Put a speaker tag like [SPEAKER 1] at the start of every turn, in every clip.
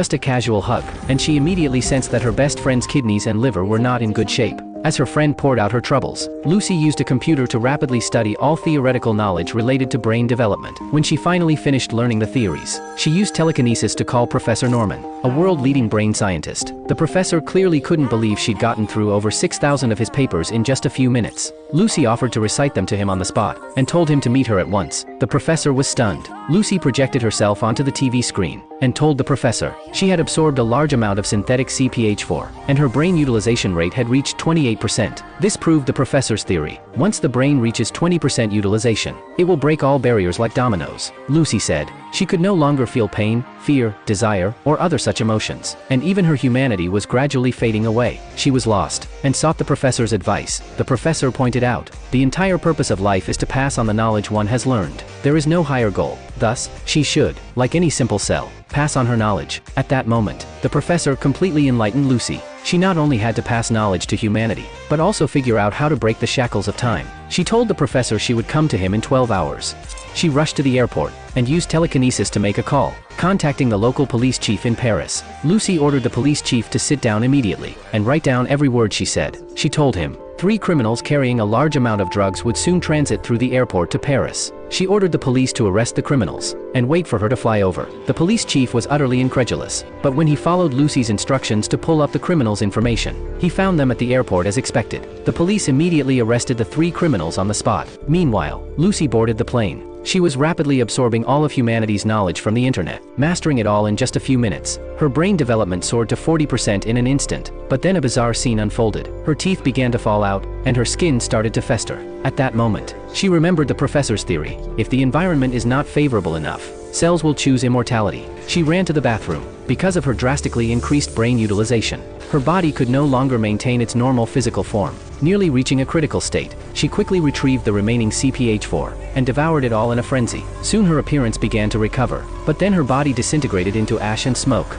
[SPEAKER 1] just a casual hug, and she immediately sensed that her best friend's kidneys and liver were not in good shape. As her friend poured out her troubles, Lucy used a computer to rapidly study all theoretical knowledge related to brain development. When she finally finished learning the theories, she used telekinesis to call Professor Norman, a world-leading brain scientist. The professor clearly couldn't believe she'd gotten through over 6,000 of his papers in just a few minutes. Lucy offered to recite them to him on the spot, and told him to meet her at once. The professor was stunned. Lucy projected herself onto the TV screen, and told the professor she had absorbed a large amount of synthetic CPH4, and her brain utilization rate had reached 28%. This proved the professor's theory. Once the brain reaches 20% utilization, it will break all barriers like dominoes. Lucy said she could no longer feel pain, fear, desire, or other such emotions, and even her humanity was gradually fading away. She was lost, and sought the professor's advice. The professor pointed out, the entire purpose of life is to pass on the knowledge one has learned. There is no higher goal. Thus, she should, like any simple cell, pass on her knowledge. At that moment, the professor completely enlightened Lucy. She not only had to pass knowledge to humanity, but also figure out how to break the shackles of time. She told the professor she would come to him in 12 hours. She rushed to the airport, and used telekinesis to make a call, contacting the local police chief in Paris. Lucy ordered the police chief to sit down immediately, and write down every word she said. She told him 3 criminals carrying a large amount of drugs would soon transit through the airport to Paris. She ordered the police to arrest the criminals, and wait for her to fly over. The police chief was utterly incredulous, but when he followed Lucy's instructions to pull up the criminals' information, he found them at the airport as expected. The police immediately arrested the 3 criminals on the spot. Meanwhile, Lucy boarded the plane. She was rapidly absorbing all of humanity's knowledge from the internet, mastering it all in just a few minutes. Her brain development soared to 40% in an instant, but then a bizarre scene unfolded. Her teeth began to fall out, and her skin started to fester. At that moment, she remembered the professor's theory. If the environment is not favorable enough, cells will choose immortality. She ran to the bathroom. Because of her drastically increased brain utilization, her body could no longer maintain its normal physical form. Nearly reaching a critical state, she quickly retrieved the remaining CPH4, and devoured it all in a frenzy. Soon her appearance began to recover, but then her body disintegrated into ash and smoke.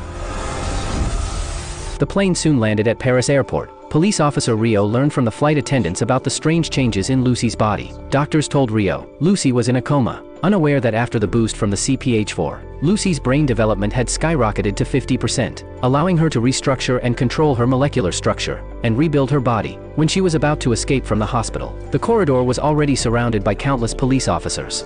[SPEAKER 1] The plane soon landed at Paris airport. Police officer Rio learned from the flight attendants about the strange changes in Lucy's body. Doctors told Rio Lucy was in a coma, unaware that after the boost from the CPH4, Lucy's brain development had skyrocketed to 50%, allowing her to restructure and control her molecular structure, and rebuild her body. When she was about to escape from the hospital, the corridor was already surrounded by countless police officers.